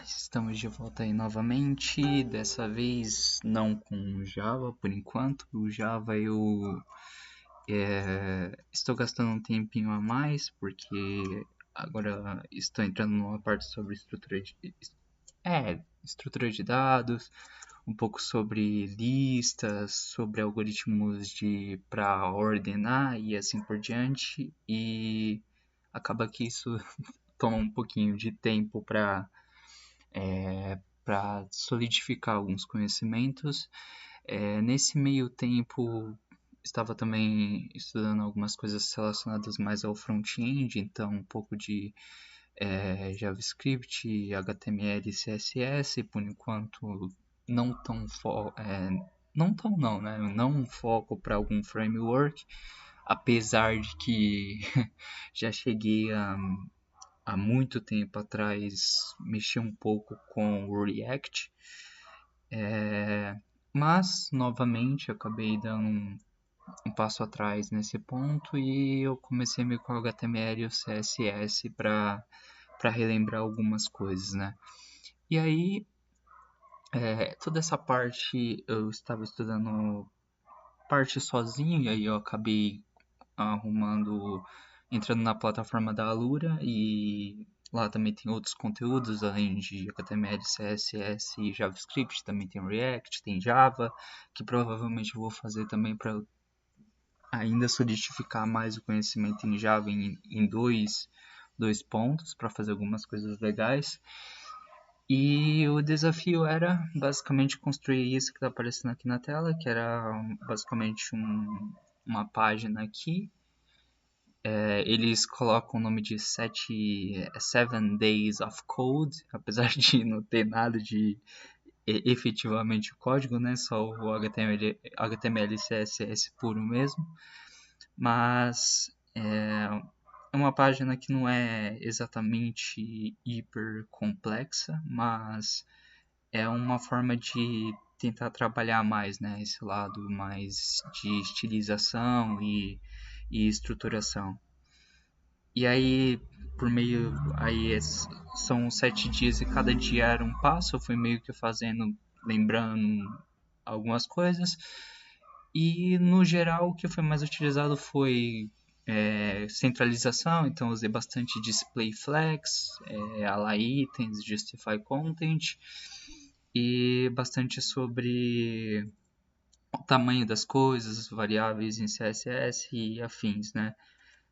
Estamos de volta aí novamente. Dessa vez não com Java por enquanto. O Java eu estou gastando um tempinho a mais porque agora estou entrando numa parte sobre estrutura de dados, um pouco sobre listas, sobre algoritmos de para ordenar e assim por diante. E acaba que isso toma um pouquinho de tempo para solidificar alguns conhecimentos. Nesse meio tempo, estava também estudando algumas coisas relacionadas mais ao front-end, então um pouco de JavaScript, HTML e CSS, por enquanto não tão não tão não, né? Não um foco para algum framework, apesar de que já cheguei há muito tempo atrás mexi um pouco com o React, mas novamente acabei dando um passo atrás nesse ponto e eu comecei meio com o HTML e o CSS para relembrar algumas coisas, né? E aí, toda essa parte eu estava estudando parte sozinho e aí eu acabei arrumando, entrando na plataforma da Alura e lá também tem outros conteúdos além de HTML, CSS e JavaScript, também tem React, tem Java, que provavelmente eu vou fazer também para ainda solidificar mais o conhecimento em Java em dois pontos para fazer algumas coisas legais. E o desafio era basicamente construir isso que está aparecendo aqui na tela, que era basicamente uma página aqui. Eles colocam o nome de Seven Days of Code, apesar de não ter nada de efetivamente o código, né? Só o HTML e CSS puro mesmo. Mas é uma página que não é exatamente hiper complexa, mas é uma forma de tentar trabalhar mais, né? Esse lado mais de estilização e estruturação. E aí, por meio. São 7 dias e cada dia era um passo. Eu fui meio que fazendo, lembrando algumas coisas. E no geral, o que foi mais utilizado foi centralização. Então, usei bastante display flags, align items, justify content. E bastante sobre o tamanho das coisas, variáveis em CSS e afins, né?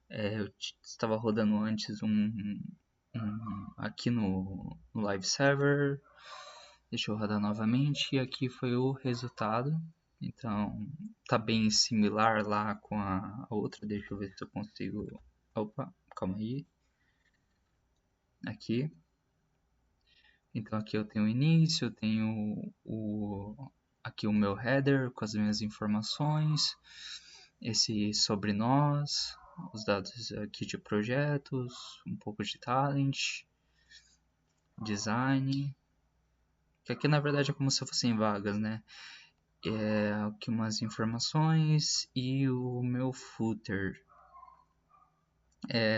Eu estava rodando antes aqui no Live Server. Deixa eu rodar novamente. E aqui foi o resultado. Então, tá bem similar lá com a outra. Deixa eu ver se eu consigo. Opa, calma aí. Aqui. Então, aqui eu tenho o início, eu tenho aqui o meu header com as minhas informações. Esse sobre nós, os dados aqui de projetos, um pouco de talent, design, que aqui na verdade é como se fossem vagas, né? Aqui umas informações e o meu footer.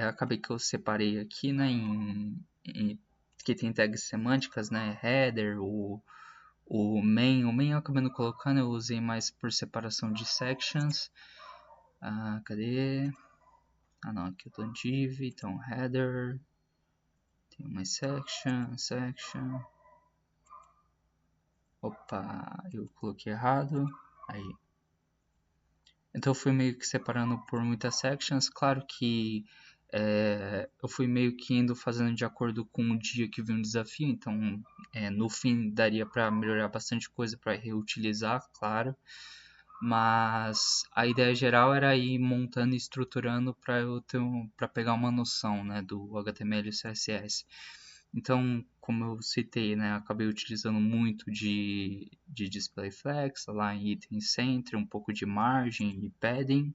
Acabei que eu separei aqui, né, que tem tags semânticas, né? Header, o main eu acabei não colocando, eu usei mais por separação de sections. Cadê? Não, aqui eu tô em div, então header, tem uma section. Opa, eu coloquei errado. Aí. Então eu fui meio que separando por muitas sections. Claro que eu fui meio que indo fazendo de acordo com o dia que vi um desafio. Então no fim daria para melhorar bastante coisa para reutilizar, claro. Mas a ideia geral era ir montando e estruturando para pegar uma noção, né, do HTML e CSS. Então, como eu citei, né, acabei utilizando muito de display flags, lá em item center, um pouco de margem e padding.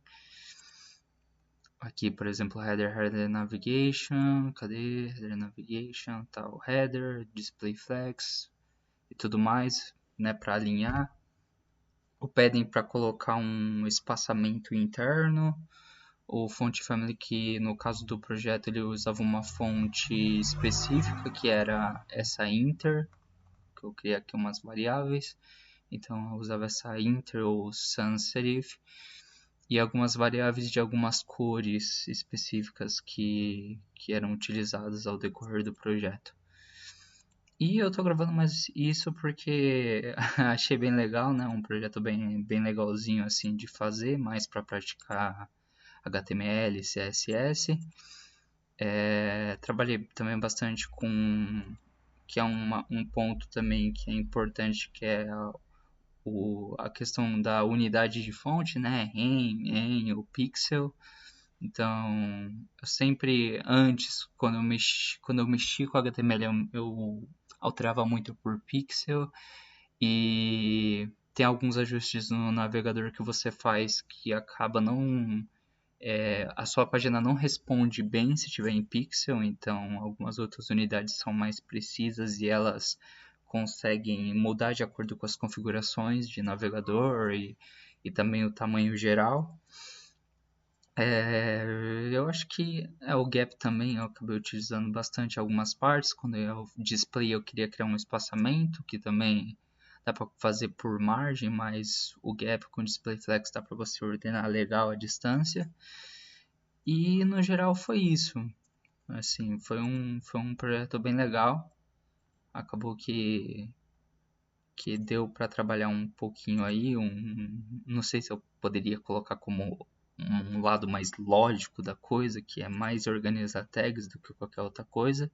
Aqui, por exemplo, header navigation, cadê? Header navigation, tal, header, display flags e tudo mais, né, para alinhar. O padding para colocar um espaçamento interno, O Font Family, que no caso do projeto ele usava uma fonte específica, que era essa inter, que eu criei aqui umas variáveis. Então eu usava essa inter ou sans serif e algumas variáveis de algumas cores específicas que eram utilizadas ao decorrer do projeto. E eu tô gravando mais isso porque achei bem legal, né? Um projeto bem legalzinho assim de fazer, mais para praticar HTML, CSS. Trabalhei também bastante com que é um ponto também que é importante, que é a questão da unidade de fonte, né? Em o pixel. Então, eu sempre antes, quando eu mexi com HTML, eu alterava muito por pixel e tem alguns ajustes no navegador que você faz que acaba não a sua página não responde bem se tiver em pixel, então algumas outras unidades são mais precisas e elas conseguem mudar de acordo com as configurações de navegador e também o tamanho geral. Eu acho que o gap também eu acabei utilizando bastante algumas partes. Quando eu display eu queria criar um espaçamento que também dá para fazer por margem, mas o gap com display flex dá para você ordenar legal a distância. E no geral foi isso. Assim, foi um projeto bem legal. Acabou que deu para trabalhar um pouquinho aí. Não sei se eu poderia colocar como um lado mais lógico da coisa, que é mais organizar tags do que qualquer outra coisa.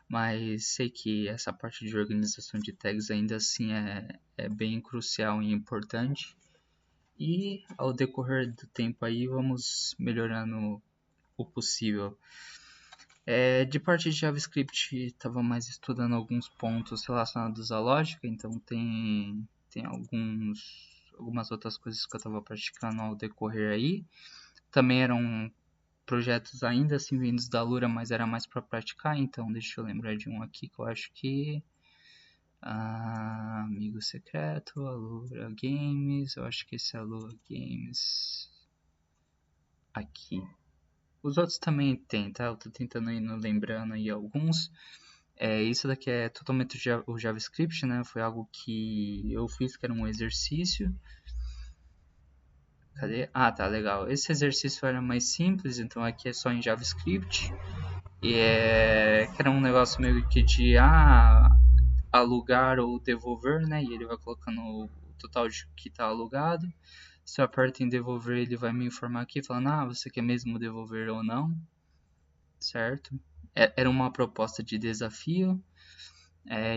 Mas sei que essa parte de organização de tags ainda assim é bem crucial e importante. E ao decorrer do tempo aí vamos melhorando o possível. De parte de JavaScript, estava mais estudando alguns pontos relacionados à lógica, então tem algumas outras coisas que eu estava praticando ao decorrer aí. Também eram projetos ainda assim vindos da Lura, mas era mais para praticar, então deixa eu lembrar de um aqui que eu acho que... Amigo Secreto, Alura Games, eu acho que esse é Alura Games aqui. Os outros também tem, tá? Eu tô tentando ir lembrando aí alguns. Isso daqui é totalmente o JavaScript, né? Foi algo que eu fiz que era um exercício. Cadê? Ah, tá, legal. Esse exercício era mais simples, então aqui é só em JavaScript. E que era um negócio meio que de alugar ou devolver, né? E ele vai colocando o total de que tá alugado. Se eu aperto em devolver, ele vai me informar aqui, falando, você quer mesmo devolver ou não, certo? Era uma proposta de desafio.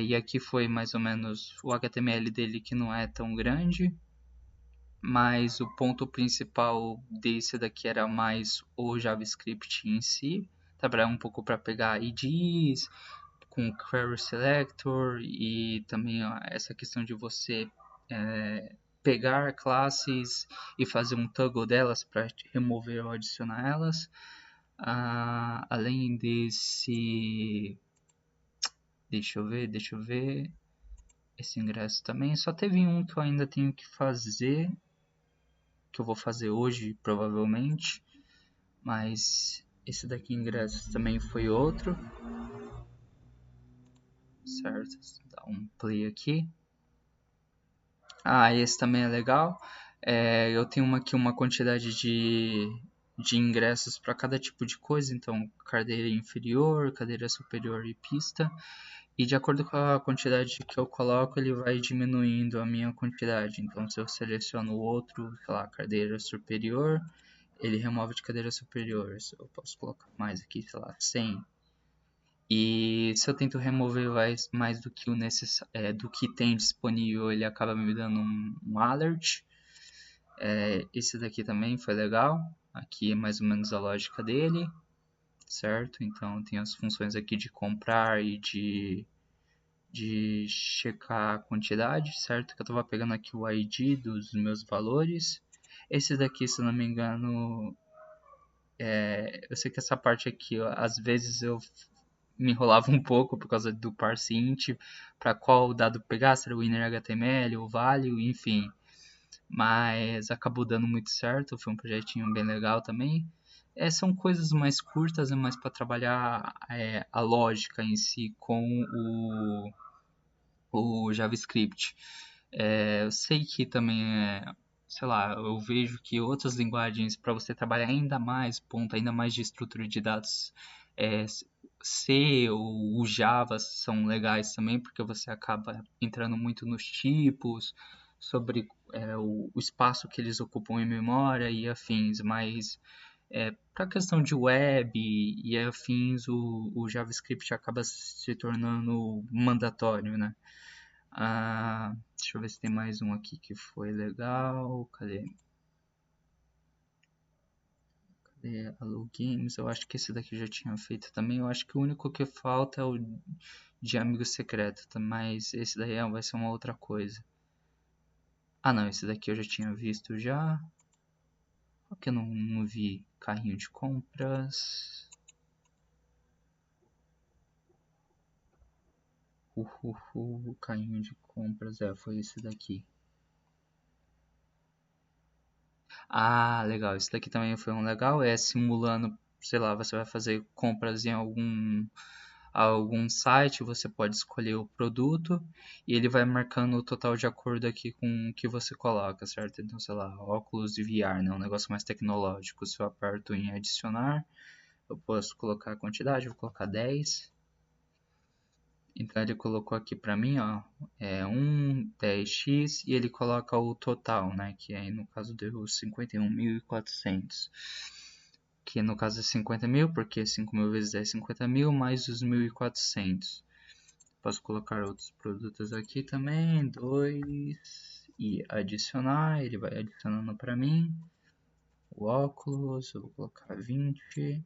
E aqui foi mais ou menos o HTML dele que não é tão grande, mas o ponto principal desse daqui era mais o JavaScript em si, trabalhar um pouco para pegar IDs com Query Selector e também essa questão de você pegar classes e fazer um toggle delas para remover ou adicionar elas. Além desse, deixa eu ver. Esse ingresso também. Só teve um que eu ainda tenho que fazer, que eu vou fazer hoje, provavelmente. Mas esse daqui, ingresso, também foi outro. Certo? Dá um play aqui. Esse também é legal. Eu tenho aqui uma quantidade de ingressos para cada tipo de coisa. Então, cadeira inferior, cadeira superior e pista. E de acordo com a quantidade que eu coloco, ele vai diminuindo a minha quantidade. Então, se eu seleciono o outro, sei lá, cadeira superior, ele remove de cadeira superior. Eu posso colocar mais aqui, sei lá, 100. E se eu tento remover mais do que do que tem disponível, ele acaba me dando um alert. Esse daqui também foi legal. Aqui é mais ou menos a lógica dele, certo? Então, tem as funções aqui de comprar e de checar a quantidade, certo? Que eu estava pegando aqui o ID dos meus valores. Esse daqui, se eu não me engano, eu sei que essa parte aqui, às vezes eu me enrolava um pouco por causa do parse int, para qual dado pegar, se era o inner HTML, o value, enfim. Mas acabou dando muito certo, foi um projetinho bem legal também. São coisas mais curtas, é mais para trabalhar a lógica em si com o JavaScript. Eu sei que também sei lá, eu vejo que outras linguagens para você trabalhar ainda mais ponto, ainda mais de estrutura de dados, é, C ou o Java são legais também, porque você acaba entrando muito nos tipos, sobre o espaço que eles ocupam em memória e afins, mas para a questão de web e afins, o JavaScript acaba se tornando mandatório, né? Deixa eu ver se tem mais um aqui que foi legal. Cadê? Cadê? Alô Games. Eu acho que esse daqui eu já tinha feito também. Eu acho que o único que falta é o de amigo secreto, tá? Mas esse daí vai ser uma outra coisa. Ah, não, esse daqui eu já tinha visto já. Por que eu não vi carrinho de compras? Carrinho de compras, foi esse daqui. Ah, legal. Esse daqui também foi um legal. É simulando, sei lá, você vai fazer compras em algum site, você pode escolher o produto e ele vai marcando o total de acordo aqui com o que você coloca, certo? Então, sei lá, óculos de VR, né? Um negócio mais tecnológico. Se eu aperto em adicionar, eu posso colocar a quantidade, vou colocar 10. Então ele colocou aqui para mim, ó, 10x e ele coloca o total, né, que aí no caso deu 51.400, que no caso é 50 mil, porque 5 mil vezes 10 é 50 mil, mais os 1.400. Posso colocar outros produtos aqui também, 2 e adicionar, ele vai adicionando para mim. O óculos, eu vou colocar 20.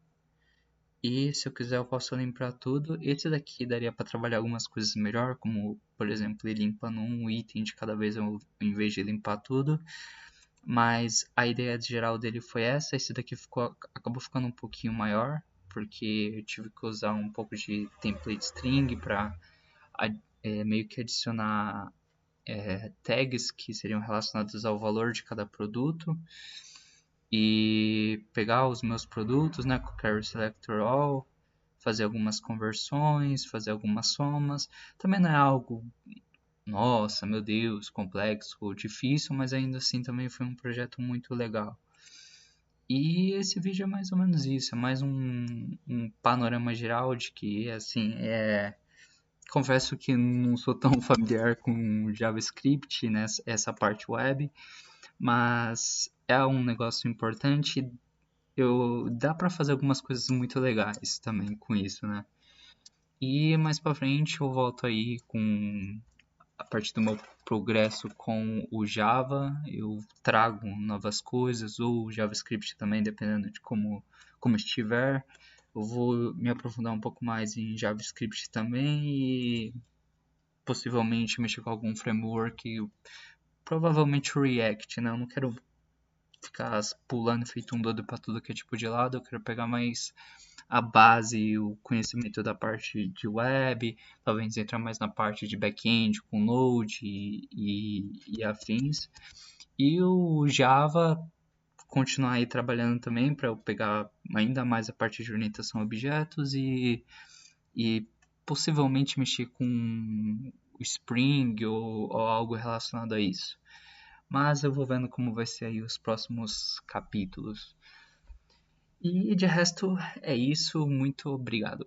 E se eu quiser eu posso limpar tudo. Esse daqui daria para trabalhar algumas coisas melhor, como por exemplo ir limpando um item de cada vez em vez de limpar tudo. Mas a ideia geral dele foi essa. Esse daqui acabou ficando um pouquinho maior, porque eu tive que usar um pouco de template string para meio que adicionar tags que seriam relacionados ao valor de cada produto e pegar os meus produtos, né, com o Carry Selector All, fazer algumas conversões, fazer algumas somas. Também não é algo, nossa, meu Deus, complexo ou difícil, mas ainda assim também foi um projeto muito legal. E esse vídeo é mais ou menos isso, é mais um panorama geral de que, assim, confesso que não sou tão familiar com JavaScript, né, essa parte web, mas é um negócio importante. Dá para fazer algumas coisas muito legais também com isso, né? E mais pra frente eu volto aí com a partir do meu progresso com o Java, eu trago novas coisas, ou o JavaScript também, dependendo de como estiver. Eu vou me aprofundar um pouco mais em JavaScript também e possivelmente mexer com algum framework, provavelmente o React, né? Eu não quero ficar pulando feito um doido para tudo que é tipo de lado, eu quero pegar mais a base, o conhecimento da parte de web, talvez entrar mais na parte de back-end com Node e afins. E o Java continuar aí trabalhando também para eu pegar ainda mais a parte de orientação a objetos e possivelmente mexer com o Spring ou algo relacionado a isso. Mas eu vou vendo como vai ser aí os próximos capítulos. E de resto é isso, muito obrigado.